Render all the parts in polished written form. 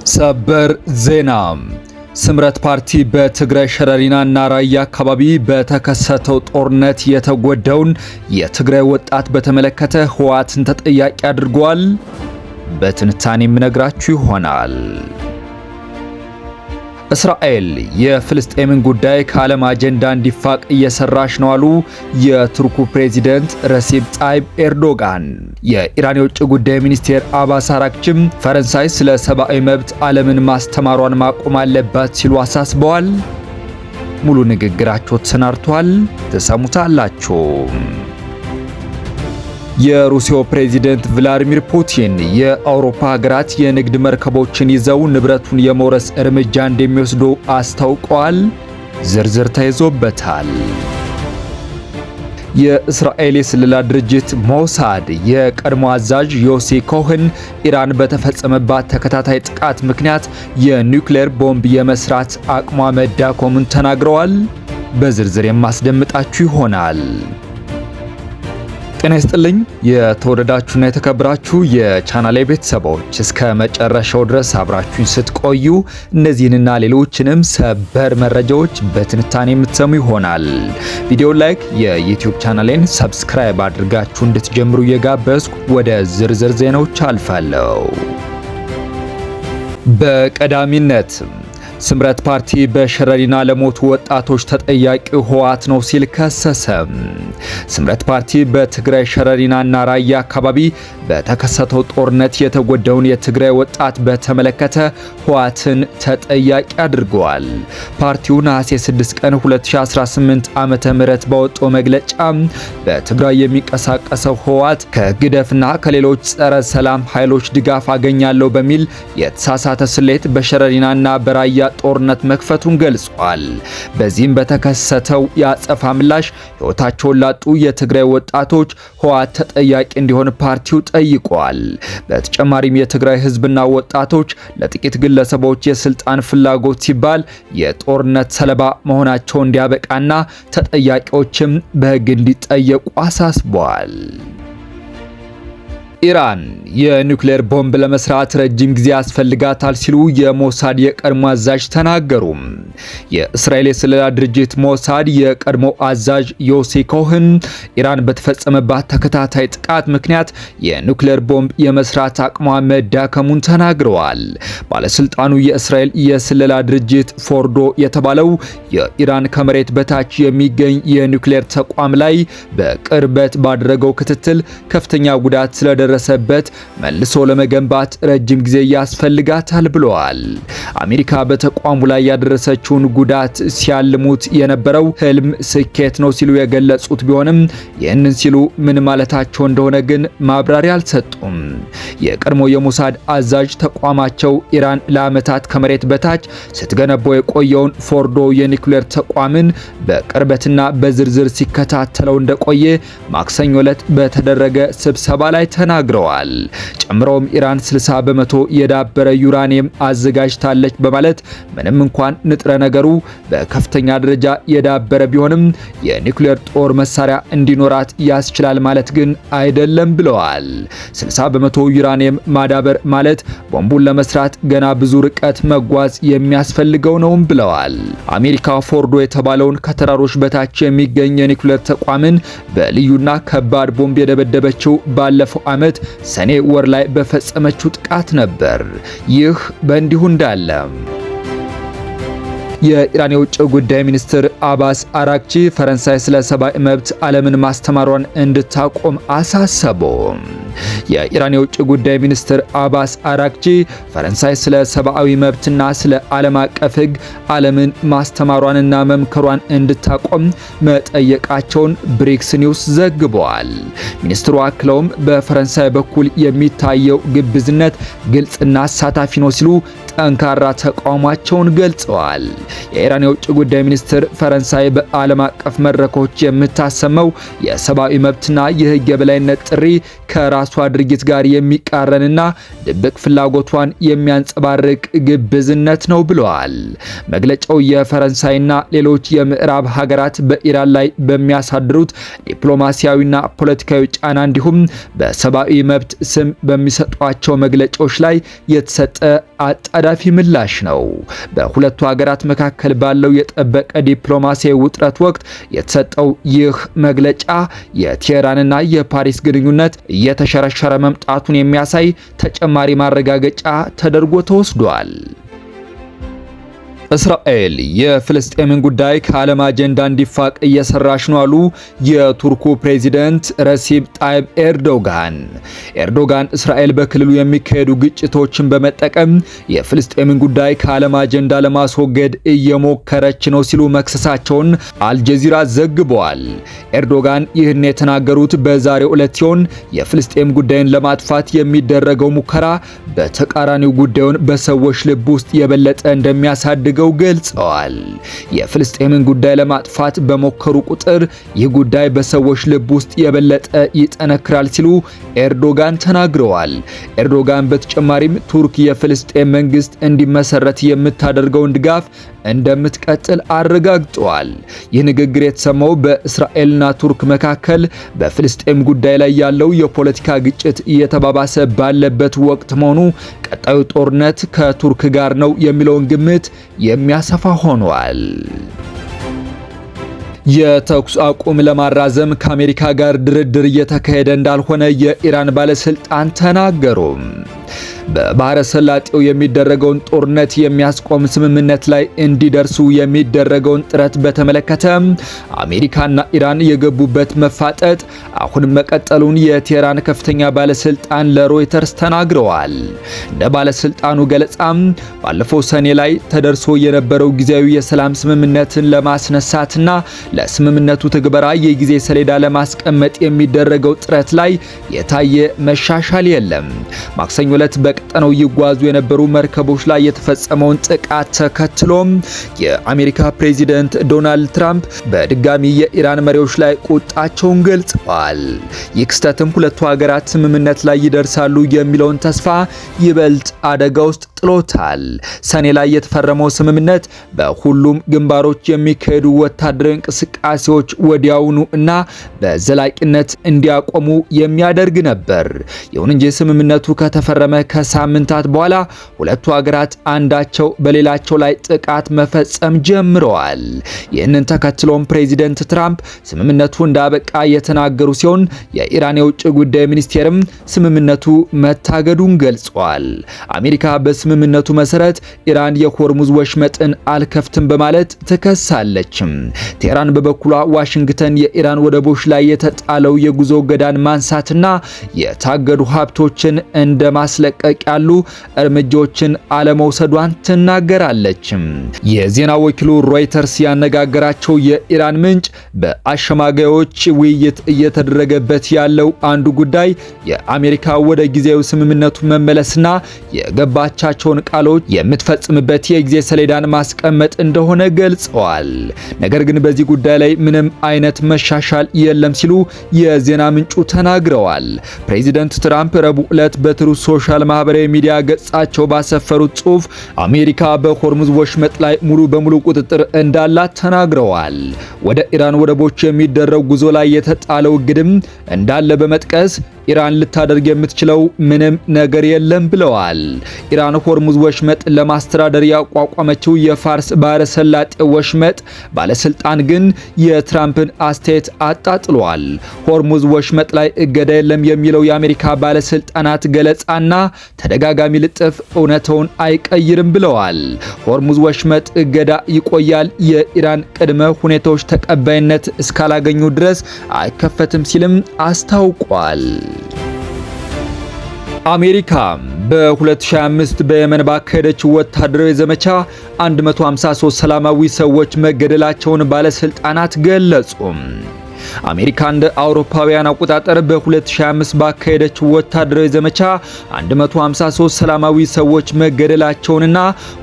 ሰበር ዜና ስምረት ፓርቲ በትግራይ ሸረሪናና ራያ አካባቢ በተከሰተው ጦርነት የተጎዳውን የትግራይ ወጣት በተመለከተ ህወሓትን ተጠያቂ አድርጓል። በትንታኔ የምነግራችሁ ይሆናል። እስራኤል የፍልስጤምን ጉዳይ ከዓለም አጀንዳ እንዲፋቅ እየሰራች ነው አሉ የቱርኩ ፕሬዚደንት ረሲብ ጣይብ ኤርዶጋን። የኢራን የውጭ ጉዳይ ሚኒስቴር አባስ አራግቺም ፈረንሳይ ስለ ሰብአዊ መብት ዓለምን ማስተማሯን ማቆም አለባት ሲሉ አሳስበዋል። ሙሉ ንግግራቸው ተሰናድቷል፣ ተሰሙታላችሁ። የሩሲያው ፕሬዚደንት ቭላዲሚር ፑቲን የአውሮፓ ሀገራት የንግድ መርከቦችን ይዘው ንብረቱን የመውረስ እርምጃ እንደሚወስዱ አስታውቀዋል። ዝርዝር ተይዞበታል። የእስራኤል የስለላ ድርጅት ሞሳድ የቀድሞ አዛዥ ዮሲ ኮህን ኢራን በተፈጸመባት ተከታታይ ጥቃት ምክንያት የኒውክሌር ቦምብ የመስራት አቅሟ መዳከሙን ተናግረዋል። በዝርዝር የማስደምጣችሁ ይሆናል። ጤና ይስጥልኝ የተወደዳችሁና የተከበራችሁ የቻናሌ ቤተሰቦች፣ እስከ መጨረሻው ድረስ አብራችሁኝ ስትቆዩ እነዚህንና ሌሎችንም ሰበር መረጃዎች በትንታኔ የምትሰሙ ይሆናል። ቪዲዮ ላይክ፣ የዩቲዩብ ቻናሌን ሰብስክራይብ አድርጋችሁ እንድትጀምሩ እየጋበዝኩ ወደ ዝርዝር ዜናዎች አልፋለሁ። በቀዳሚነት ስምረት ፓርቲ በሸረሪና ለሞቱ ወጣቶች ተጠያቂው ህወሓት ነው ሲል ከሰሰ። ስምረት ፓርቲ በትግራይ ሸረሪናና ራያ አካባቢ በተከሰተው ጦርነት የተጎዳውን የትግራይ ወጣት በተመለከተ ህወሓትን ተጠያቂ አድርገዋል። ፓርቲው ነሐሴ 6 ቀን 2018 ዓመተ ምህረት ባወጣው መግለጫ በትግራይ የሚንቀሳቀሰው ህወሓት ከግደፍና ከሌሎች ጸረ ሰላም ኃይሎች ድጋፍ አገኛለሁ በሚል የተሳሳተ ስሌት በሸረሪናና በራያ ጦርነት መክፈቱን ገልጿል። በዚህም በተከሰተው የአጸፋ ምላሽ ህይወታቸውን ላጡ የትግራይ ወጣቶች ህወሓት ተጠያቂ እንዲሆን ፓርቲው ጠይቋል። በተጨማሪም የትግራይ ህዝብና ወጣቶች ለጥቂት ግለሰቦች የስልጣን ፍላጎት ሲባል የጦርነት ሰለባ መሆናቸው እንዲያበቃና ተጠያቂዎችም በህግ እንዲጠየቁ አሳስበዋል። ኢራን የኒውክሌር ቦምብ ለመስራት ረጅም ጊዜ ያስፈልጋታል ሲሉ የሞሳድ የቀድሞ አዛዥ ተናገሩ። የእስራኤል የስለላ ድርጅት ሞሳድ የቀድሞ አዛዥ ዮሲ ኮህን ኢራን በተፈጸመባት ተከታታይ ጥቃት ምክንያት የኒውክሌር ቦምብ የመስራት አቅሟ መዳከሙን ተናግረዋል። ባለስልጣኑ የእስራኤል የስለላ ድርጅት ፎርዶ የተባለው የኢራን ከመሬት በታች የሚገኝ የኒውክሌር ተቋም ላይ በቅርበት ባደረገው ክትትል ከፍተኛ ጉዳት ስለደረሰበት መልሶ ለመገንባት ረጅም ጊዜ ያስፈልጋታል ብለዋል። አሜሪካ በተቋሙ ላይ ያደረሰችውን ጉዳት ሲያልሙት የነበረው ህልም ስኬት ነው ሲሉ የገለጹት ቢሆንም ይህንን ሲሉ ምን ማለታቸው እንደሆነ ግን ማብራሪያ አልሰጡም። የቀድሞ የሞሳድ አዛዥ ተቋማቸው ኢራን ለዓመታት ከመሬት በታች ስትገነባው የቆየውን ፎርዶ የኒውክሌር ተቋምን በቅርበትና በዝርዝር ሲከታተለው እንደቆየ ማክሰኞ ዕለት በተደረገ ስብሰባ ላይ ተናግረዋል። ጨምሮም ኢራን 60 በመቶ የዳበረ ዩራኒየም አዘጋጅታለች በማለት ምንም እንኳን ንጥረ ነገሩ በከፍተኛ ደረጃ የዳበረ ቢሆንም የኒውክሌር ጦር መሳሪያ እንዲኖራት ያስችላል ማለት ግን አይደለም ብለዋል። 60 በመቶ ዩራኒየም ማዳበር ማለት ቦምቡን ለመስራት ገና ብዙ ርቀት መጓዝ የሚያስፈልገው ነውም ብለዋል። አሜሪካ ፎርዶ የተባለውን ከተራሮች በታች የሚገኝ የኒውክሌር ተቋምን በልዩና ከባድ ቦምብ የደበደበችው ባለፈው ዓመት ሰኔ ወር ላይ በፈጸመችው ጥቃት ነበር። ይህ በእንዲሁ እንዳለ የኢራን የውጭ ጉዳይ ሚኒስትር አባስ አራግቺ ፈረንሳይ ስለ ሰብአዊ መብት ዓለምን ማስተማሯን እንድታቆም አሳሰቡ። የኢራን የውጭ ጉዳይ ሚኒስትር አባስ አራግቺ ፈረንሳይ ስለ ሰብአዊ መብትና ስለ ዓለም አቀፍ ሕግ ዓለምን ማስተማሯንና መምከሯን እንድታቆም መጠየቃቸውን ብሪክስ ኒውስ ዘግቧል። ሚኒስትሩ አክለውም በፈረንሳይ በኩል የሚታየው ግብዝነት ግልጽና አሳታፊ ነው ሲሉ ጠንካራ ተቃውሟቸውን ገልጸዋል። የኢራን የውጭ ጉዳይ ሚኒስትር ፈረንሳይ በዓለም አቀፍ መድረኮች የምታሰመው የሰብአዊ መብትና የህግ የበላይነት ጥሪ ከራሷ ከራሷ ድርጊት ጋር የሚቃረንና ድብቅ ፍላጎቷን የሚያንጸባርቅ ግብዝነት ነው ብለዋል። መግለጫው የፈረንሳይና ሌሎች የምዕራብ ሀገራት በኢራን ላይ በሚያሳድሩት ዲፕሎማሲያዊና ፖለቲካዊ ጫና እንዲሁም በሰብአዊ መብት ስም በሚሰጧቸው መግለጫዎች ላይ የተሰጠ አጣዳፊ ምላሽ ነው። በሁለቱ ሀገራት መካከል ባለው የጠበቀ ዲፕሎማሲያዊ ውጥረት ወቅት የተሰጠው ይህ መግለጫ የቴህራንና የፓሪስ ግንኙነት እየተሸረሸረ መምጣቱን የሚያሳይ ተጨማሪ ማረጋገጫ ተደርጎ ተወስዷል። እስራኤል የፍልስጤምን ጉዳይ ከዓለም አጀንዳ እንዲፋቅ እየሰራች ነው አሉ የቱርኩ ፕሬዚደንት ረሲብ ጣይብ ኤርዶጋን። ኤርዶጋን እስራኤል በክልሉ የሚካሄዱ ግጭቶችን በመጠቀም የፍልስጤምን ጉዳይ ከዓለም አጀንዳ ለማስወገድ እየሞከረች ነው ሲሉ መክሰሳቸውን አልጀዚራ ዘግቧል። ኤርዶጋን ይህን የተናገሩት በዛሬው ዕለት ሲሆን የፍልስጤም ጉዳይን ለማጥፋት የሚደረገው ሙከራ በተቃራኒው ጉዳዩን በሰዎች ልብ ውስጥ የበለጠ እንደሚያሳድግ ገልጸዋል። የፍልስጤምን ጉዳይ ለማጥፋት በሞከሩ ቁጥር ይህ ጉዳይ በሰዎች ልብ ውስጥ የበለጠ ይጠነክራል ሲሉ ኤርዶጋን ተናግረዋል። ኤርዶጋን በተጨማሪም ቱርክ የፍልስጤም መንግስት እንዲመሰረት የምታደርገውን ድጋፍ እንደምትቀጥል አረጋግጠዋል። ይህ ንግግር የተሰማው በእስራኤልና ቱርክ መካከል በፍልስጤም ጉዳይ ላይ ያለው የፖለቲካ ግጭት እየተባባሰ ባለበት ወቅት መሆኑ ቀጣዩ ጦርነት ከቱርክ ጋር ነው የሚለውን ግምት የሚያሰፋ ሆኗል። የተኩስ አቁም ለማራዘም ከአሜሪካ ጋር ድርድር እየተካሄደ እንዳልሆነ የኢራን ባለስልጣን ተናገሩ። በባህረ ሰላጤው የሚደረገውን ጦርነት የሚያስቆም ስምምነት ላይ እንዲደርሱ የሚደረገውን ጥረት በተመለከተ አሜሪካና ኢራን የገቡበት መፋጠጥ አሁን መቀጠሉን የቴህራን ከፍተኛ ባለስልጣን ለሮይተርስ ተናግረዋል። እንደ ባለስልጣኑ ገለጻም ባለፈው ሰኔ ላይ ተደርሶ የነበረው ጊዜያዊ የሰላም ስምምነትን ለማስነሳትና ለስምምነቱ ትግበራ የጊዜ ሰሌዳ ለማስቀመጥ የሚደረገው ጥረት ላይ የታየ መሻሻል የለም። ማክሰኞ ዕለት በቀጠናው ይጓዙ የነበሩ መርከቦች ላይ የተፈጸመውን ጥቃት ተከትሎም የአሜሪካ ፕሬዚደንት ዶናልድ ትራምፕ በድጋሚ የኢራን መሪዎች ላይ ቁጣቸውን ገልጸዋል። ይህ ክስተትም ሁለቱ ሀገራት ስምምነት ላይ ይደርሳሉ የሚለውን ተስፋ ይበልጥ አደጋ ውስጥ ጥሎታል። ሰኔ ላይ የተፈረመው ስምምነት በሁሉም ግንባሮች የሚካሄዱ ወታደራዊ እንቅስቃሴዎች ወዲያውኑ እና በዘላቂነት እንዲያቆሙ የሚያደርግ ነበር። ይሁን እንጂ ስምምነቱ ከተፈረመ ከሳምንታት በኋላ ሁለቱ ሀገራት አንዳቸው በሌላቸው ላይ ጥቃት መፈጸም ጀምረዋል። ይህንን ተከትሎም ፕሬዚደንት ትራምፕ ስምምነቱ እንዳበቃ የተናገሩ ሲሆን የኢራን የውጭ ጉዳይ ሚኒስቴርም ስምምነቱ መታገዱን ገልጿል። አሜሪካ በስምምነቱ መሰረት ኢራን የሆርሙዝ ወሽመጥን አልከፍትም በማለት ትከሳለች። ቴህራን በበኩሏ ዋሽንግተን የኢራን ወደቦች ላይ የተጣለው የጉዞ እገዳን ማንሳትና የታገዱ ሀብቶችን እንደ ማስለቀቅ ያሉ እርምጃዎችን አለመውሰዷን ትናገራለች። የዜና ወኪሉ ሮይተርስ ያነጋገራቸው የኢራን ምንጭ በአሸማጋዮች ውይይት እየተደረገበት ያለው አንዱ ጉዳይ የአሜሪካ ወደ ጊዜያዊ ስምምነቱ መመለስና የገባቻቸውን ቃሎች የምትፈጽምበት የጊዜ ሰሌዳን ማስቀመጥ እንደሆነ ገልጸዋል። ነገር ግን በዚህ ጉዳይ ላይ ምንም አይነት መሻሻል የለም ሲሉ የዜና ምንጩ ተናግረዋል። ፕሬዚደንት ትራምፕ ረቡዕ ዕለት በትሩዝ ሶሻል ማህበራዊ ሚዲያ ገጻቸው ባሰፈሩት ጽሑፍ አሜሪካ በሆርሙዝ ወሽመጥ ላይ ሙሉ በሙሉ ቁጥጥር እንዳላት ተናግረዋል። ወደ ኢራን ወደቦች የሚደረግ ጉዞ ላይ የተጣለው እግድም እንዳለ በመጥቀስ ኢራን ልታደርግ የምትችለው ምንም ነገር የለም ብለዋል። ኢራን ሆርሙዝ ወሽመጥ ለማስተዳደር ያቋቋመችው የፋርስ ባህረ ሰላጤ ወሽመጥ ባለስልጣን ግን የትራምፕን አስተያየት አጣጥሏል። ሆርሙዝ ወሽመጥ ላይ እገዳ የለም የሚለው የአሜሪካ ባለስልጣናት ገለጻና ተደጋጋሚ ልጥፍ እውነታውን አይቀይርም ብለዋል። ሆርሙዝ ወሽመጥ እገዳ ይቆያል፣ የኢራን ቅድመ ሁኔታዎች ተቀባይነት እስካላገኙ ድረስ አይከፈትም ሲልም አስታውቋል። አሜሪካ በ2025 በየመን ባካሄደችው ወታደራዊ ዘመቻ 153 ሰላማዊ ሰዎች መገደላቸውን ባለስልጣናት ገለጹ። አሜሪካ እንደ አውሮፓውያን አቆጣጠር በ2025 ባካሄደችው ወታደራዊ ዘመቻ 153 ሰላማዊ ሰዎች መገደላቸውንና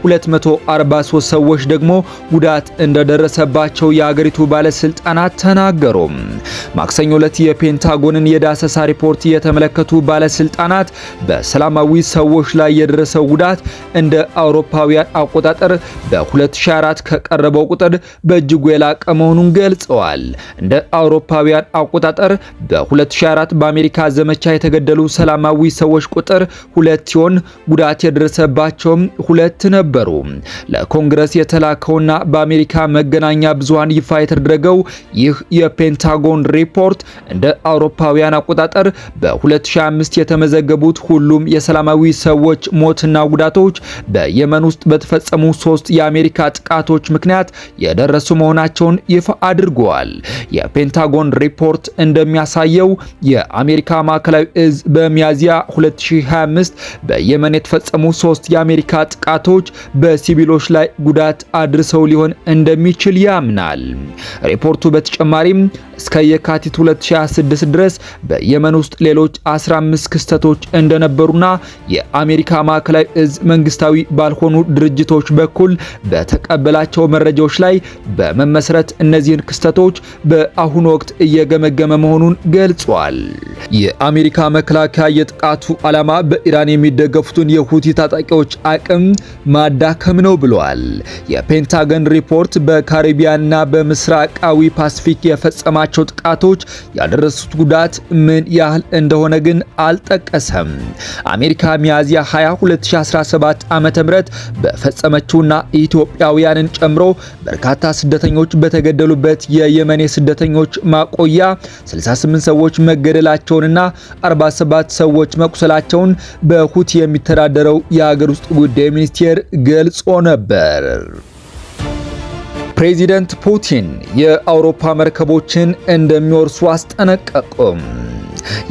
243 ሰዎች ደግሞ ጉዳት እንደደረሰባቸው የአገሪቱ ባለስልጣናት ተናገሩ። ማክሰኞ ዕለት የፔንታጎንን የዳሰሳ ሪፖርት የተመለከቱ ባለስልጣናት በሰላማዊ ሰዎች ላይ የደረሰው ጉዳት እንደ አውሮፓውያን አቆጣጠር በ2004 ከቀረበው ቁጥር በእጅጉ የላቀ መሆኑን ገልጸዋል። እንደ አውሮፓውያን አቆጣጠር በ2004 በአሜሪካ ዘመቻ የተገደሉ ሰላማዊ ሰዎች ቁጥር 2 ሲሆን ጉዳት የደረሰባቸውም 2 ነበሩ። ለኮንግረስ የተላከውና በአሜሪካ መገናኛ ብዙሃን ይፋ የተደረገው ይህ የፔንታጎን ሪፖርት እንደ አውሮፓውያን አቆጣጠር በ2005 የተመዘገቡት ሁሉም የሰላማዊ ሰዎች ሞትና ጉዳቶች በየመን ውስጥ በተፈጸሙ 3 የአሜሪካ ጥቃቶች ምክንያት የደረሱ መሆናቸውን ይፋ አድርገዋል። የፔንታጎን ሪፖርት እንደሚያሳየው የአሜሪካ ማዕከላዊ እዝ በሚያዝያ 2025 በየመን የተፈጸሙ 3 የአሜሪካ ጥቃቶች በሲቪሎች ላይ ጉዳት አድርሰው ሊሆን እንደሚችል ያምናል። ሪፖርቱ በተጨማሪም እስከ የካቲት 2026 ድረስ በየመን ውስጥ ሌሎች 15 ክስተቶች እንደነበሩና የአሜሪካ ማዕከላዊ እዝ መንግስታዊ ባልሆኑ ድርጅቶች በኩል በተቀበላቸው መረጃዎች ላይ በመመስረት እነዚህን ክስተቶች በአሁኑ ወቅት እየገመገመ መሆኑን ገልጿል። የአሜሪካ መከላከያ የጥቃቱ ዓላማ በኢራን የሚደገፉትን የሁቲ ታጣቂዎች አቅም ማዳከም ነው ብለዋል። የፔንታገን ሪፖርት በካሪቢያንና በምስራቃዊ ፓሲፊክ የፈጸማቸው ጥቃቶች ያደረሱት ጉዳት ምን ያህል እንደሆነ ግን አልጠቀሰም። አሜሪካ ሚያዝያ 20 2017 ዓ.ም በፈጸመችውና ኢትዮጵያውያንን ጨምሮ በርካታ ስደተኞች በተገደሉበት የየመን ስደተኞች ማቆያ 68 ሰዎች መገደላቸውንና 47 ሰዎች መቁሰላቸውን በሁቲ የሚተዳደረው የሀገር ውስጥ ጉዳይ ሚኒስቴር ገልጾ ነበር። ፕሬዚደንት ፑቲን የአውሮፓ መርከቦችን እንደሚወርሱ አስጠነቀቁም።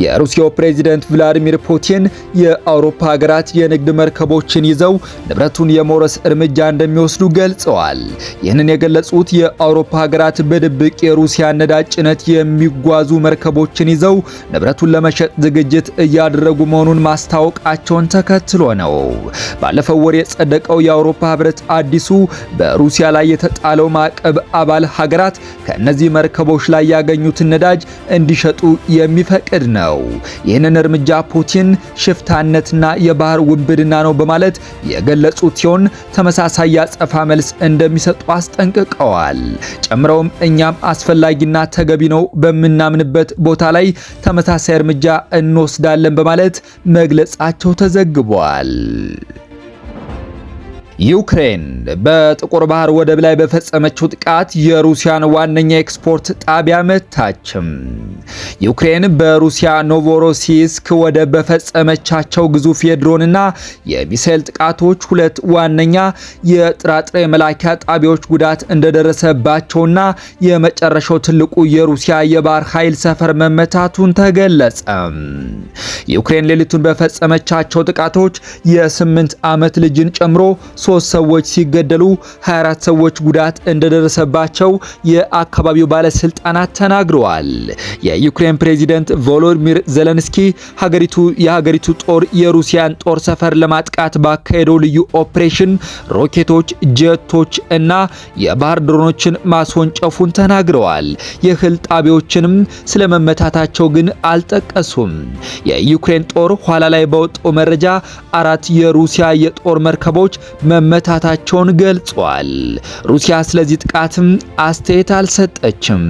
የሩሲያው ፕሬዝዳንት ቭላዲሚር ፑቲን የአውሮፓ ሀገራት የንግድ መርከቦችን ይዘው ንብረቱን የመውረስ እርምጃ እንደሚወስዱ ገልጸዋል። ይህንን የገለጹት የአውሮፓ ሀገራት በድብቅ የሩሲያ ነዳጅ ጭነት የሚጓዙ መርከቦችን ይዘው ንብረቱን ለመሸጥ ዝግጅት እያደረጉ መሆኑን ማስታወቃቸውን ተከትሎ ነው። ባለፈው ወር የጸደቀው የአውሮፓ ህብረት አዲሱ በሩሲያ ላይ የተጣለው ማዕቀብ አባል ሀገራት ከእነዚህ መርከቦች ላይ ያገኙትን ነዳጅ እንዲሸጡ የሚፈቅድ ነው። ይህንን እርምጃ ፑቲን ሽፍታነትና የባህር ውንብድና ነው በማለት የገለጹት ሲሆን ተመሳሳይ ያጸፋ መልስ እንደሚሰጡ አስጠንቅቀዋል። ጨምረውም እኛም አስፈላጊና ተገቢ ነው በምናምንበት ቦታ ላይ ተመሳሳይ እርምጃ እንወስዳለን በማለት መግለጻቸው ተዘግቧል። ዩክሬን በጥቁር ባህር ወደብ ላይ በፈጸመችው ጥቃት የሩሲያን ዋነኛ ኤክስፖርት ጣቢያ መታችም። ዩክሬን በሩሲያ ኖቮሮሲስክ ወደብ በፈጸመቻቸው ግዙፍ የድሮንና የሚሳኤል ጥቃቶች 2 ዋነኛ የጥራጥሬ መላኪያ ጣቢያዎች ጉዳት እንደደረሰባቸውና የመጨረሻው ትልቁ የሩሲያ የባህር ኃይል ሰፈር መመታቱን ተገለጸ። ዩክሬን ሌሊቱን በፈጸመቻቸው ጥቃቶች የ8 ዓመት ልጅን ጨምሮ 3 ሰዎች ሲገደሉ 24 ሰዎች ጉዳት እንደደረሰባቸው የአካባቢው ባለስልጣናት ተናግረዋል። የዩክሬን ፕሬዝዳንት ቮሎዲሚር ዜሌንስኪ የሀገሪቱ ጦር የሩሲያን ጦር ሰፈር ለማጥቃት ባካሄደው ልዩ ኦፕሬሽን ሮኬቶች፣ ጀቶች እና የባህር ድሮኖችን ማስወንጨፉን ተናግረዋል። የእህል ጣቢያዎችንም ስለመመታታቸው ግን አልጠቀሱም። የዩክሬን ጦር ኋላ ላይ በወጣው መረጃ 4 የሩሲያ የጦር መርከቦች መመታታቸውን ገልጿል። ሩሲያ ስለዚህ ጥቃትም አስተያየት አልሰጠችም።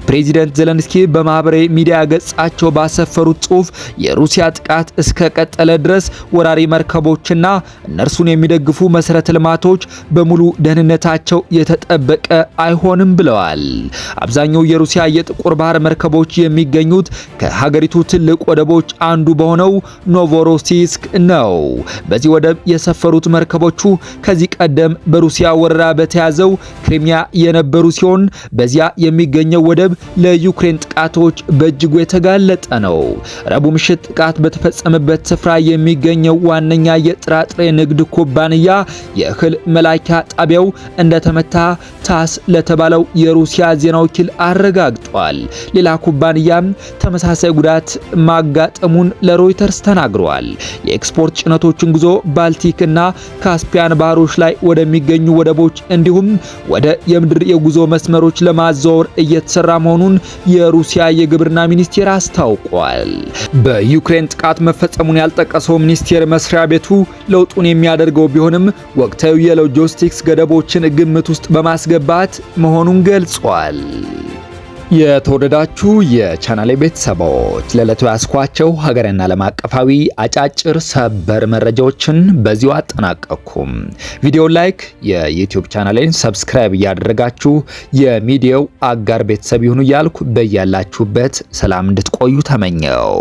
ፕሬዚዳንት ዜሌንስኪ በማህበራዊ ሚዲያ ገጻቸው ባሰፈሩት ጽሑፍ የሩሲያ ጥቃት እስከ ቀጠለ ድረስ ወራሪ መርከቦችና እነርሱን የሚደግፉ መሰረተ ልማቶች በሙሉ ደህንነታቸው የተጠበቀ አይሆንም ብለዋል። አብዛኛው የሩሲያ የጥቁር ባህር መርከቦች የሚገኙት ከሀገሪቱ ትልቅ ወደቦች አንዱ በሆነው ኖቮሮሲስክ ነው። በዚህ ወደብ የሰፈሩት መርከቦቹ ከዚህ ቀደም በሩሲያ ወረራ በተያዘው ክሪሚያ የነበሩ ሲሆን በዚያ የሚገኘው ወደብ ለዩክሬን ጥቃቶች በእጅጉ የተጋለጠ ነው። ረቡዕ ምሽት ጥቃት በተፈጸመበት ስፍራ የሚገኘው ዋነኛ የጥራጥሬ ንግድ ኩባንያ የእህል መላኪያ ጣቢያው እንደተመታ ታስ ለተባለው የሩሲያ ዜና ወኪል አረጋግጧል። ሌላ ኩባንያም ተመሳሳይ ጉዳት ማጋጠሙን ለሮይተርስ ተናግሯል። የኤክስፖርት ጭነቶችን ጉዞ ባልቲክ እና ካስፒያን ባህሮች ላይ ወደሚገኙ ወደቦች እንዲሁም ወደ የምድር የጉዞ መስመሮች ለማዛወር እየተሰራ መሆኑን የሩሲያ የግብርና ሚኒስቴር አስታውቋል። በዩክሬን ጥቃት መፈጸሙን ያልጠቀሰው ሚኒስቴር መስሪያ ቤቱ ለውጡን የሚያደርገው ቢሆንም ወቅታዊ የሎጂስቲክስ ገደቦችን ግምት ውስጥ በማስገባት መሆኑን ገልጿል። የተወደዳችሁ የቻናሌ ቤተሰቦች ለዕለቱ ያስኳቸው ሀገርና ዓለም አቀፋዊ አጫጭር ሰበር መረጃዎችን በዚሁ አጠናቀቅኩም። ቪዲዮ ላይክ፣ የዩቲዩብ ቻናሌን ሰብስክራይብ እያደረጋችሁ የሚዲያው አጋር ቤተሰብ ይሁኑ እያልኩ በያላችሁበት ሰላም እንድትቆዩ ተመኘው።